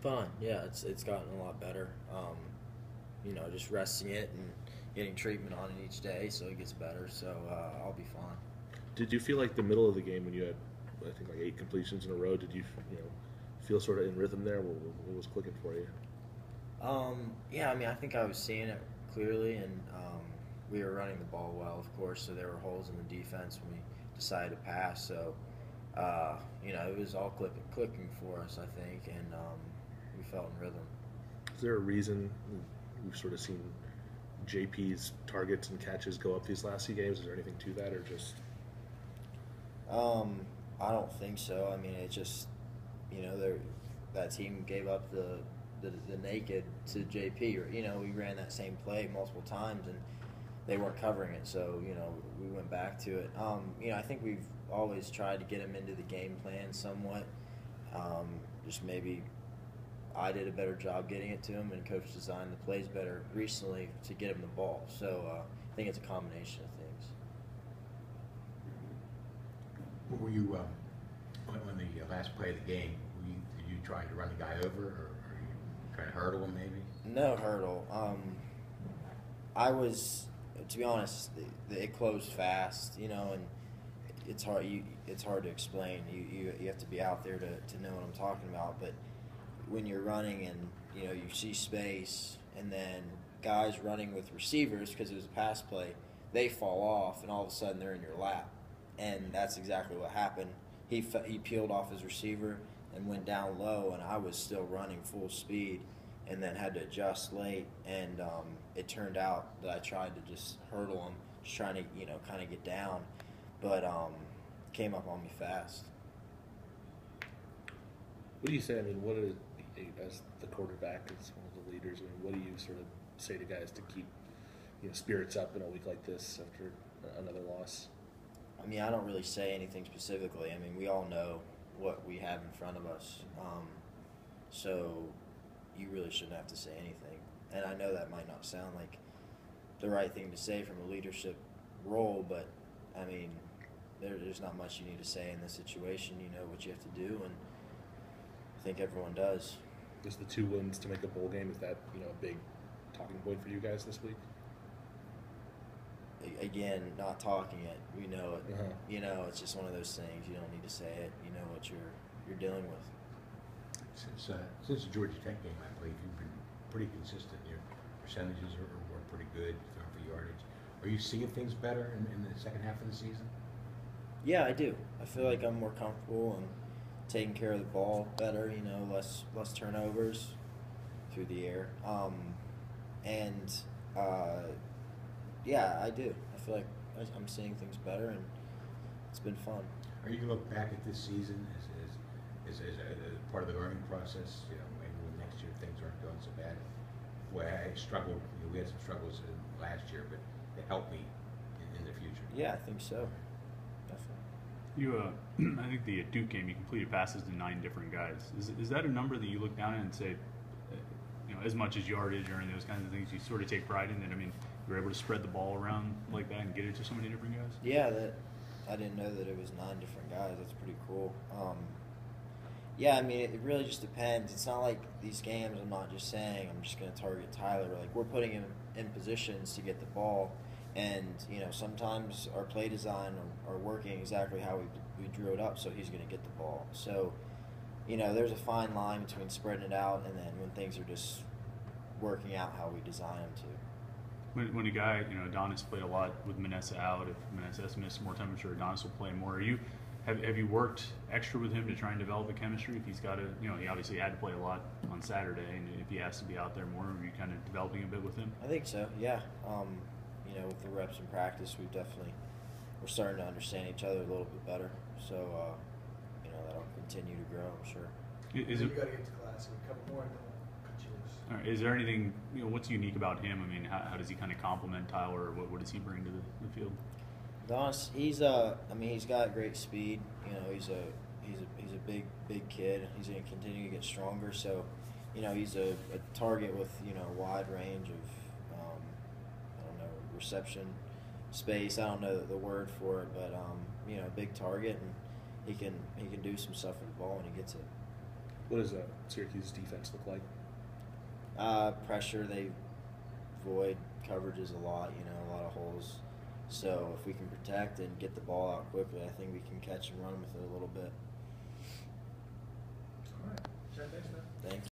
Fine. Yeah, it's gotten a lot better. Just resting it and getting treatment on it each day, so it gets better. So I'll be fine. Did you feel like the middle of the game when you had, I think, like 8 completions in a row? Did you, feel sort of in rhythm there? What was clicking for you? Yeah, I mean, I think I was seeing it clearly, and we were running the ball well, of course. So there were holes in the defense when we decided to pass. So it was all clicking for us, I think, and we felt in rhythm. Is there a reason we've sort of seen JP's targets and catches go up these last few games? Is there anything to that, or just I don't think so. I mean, it just that team gave up the naked to JP. Or we ran that same play multiple times and they weren't covering it. So we went back to it. I think we've always tried to get him into the game plan somewhat. Just maybe I did a better job getting it to him, and coach designed the plays better recently to get him the ball. So I think it's a combination of things. Were you on the last play of the game? Did you try to run the guy over, or you trying to hurdle him maybe? No hurdle. I was, to be honest, it closed fast, and it's hard. It's hard to explain. You have to be out there to know what I'm talking about. But when you're running and you see space, and then guys running with receivers because it was a pass play, they fall off, and all of a sudden they're in your lap, and that's exactly what happened. He peeled off his receiver and went down low, and I was still running full speed, and then had to adjust late, and it turned out that I tried to just hurdle him, just trying to kind of get down, but came up on me fast. what do you say? I mean, what is, as the quarterback, as one of the leaders, I mean, what do you sort of say to guys to keep spirits up in a week like this after another loss? I mean, I don't really say anything specifically. I mean, we all know what we have in front of us. So you really shouldn't have to say anything. And I know that might not sound like the right thing to say from a leadership role, but, I mean, there's not much you need to say in this situation. You know what you have to do, and I think everyone does. Is the 2 wins to make a bowl game, is that a big talking point for you guys this week? Again, not talking it. We know it. Uh-huh. It's just one of those things. You don't need to say it. You know what you're dealing with. Since the Georgia Tech game, I believe you've been pretty consistent. Your percentages were pretty good for yardage. Are you seeing things better in the second half of the season? Yeah, I do. I feel like I'm more comfortable and taking care of the ball better. Less turnovers through the air. Yeah, I do. I feel like I'm seeing things better, and it's been fun. Are you going to look back at this season as a part of the learning process? Maybe when next year things aren't going so bad. Well, I struggled. We had some struggles last year, but it helped me in the future. Yeah, I think so. Definitely. I think the Duke game, you completed passes to 9 different guys. Is that a number that you look down at and say, as much as yardage or any of those kinds of things, you sort of take pride in that? I mean, you were able to spread the ball around like that and get it to so many different guys? Yeah, I didn't know that it was 9 different guys. That's pretty cool. Yeah, I mean, it really just depends. It's not like these games, I'm not just saying I'm just going to target Tyler. Like, we're putting him in positions to get the ball, and, sometimes our play design are working exactly how we drew it up, so he's going to get the ball. So, there's a fine line between spreading it out and then when things are just working out how we design them to. When a guy, Adonis played a lot with Manessa out. If Manessa has missed more time, I'm sure Adonis will play more. Have you worked extra with him to try and develop a chemistry? If he's got to, he obviously had to play a lot on Saturday, and if he has to be out there more, are you kind of developing a bit with him? I think so, yeah. With the reps in practice, we're starting to understand each other a little bit better. So, that'll continue to grow, I'm sure. You got to get to class and a couple more, and then we'll cut you loose. All right, is there anything, what's unique about him? I mean, how does he kind of complement Tyler, or what does he bring to the field? Adonis, he's got great speed. He's a big kid. He's going to continue to get stronger. So, he's a target with a wide range of reception space. I don't know the word for it, but a big target, and he can do some stuff with the ball when he gets it. What does Syracuse's defense look like? Pressure, they void coverages a lot, a lot of holes. So if we can protect and get the ball out quickly, I think we can catch and run with it a little bit. All right. Chad, thanks, man. Thanks.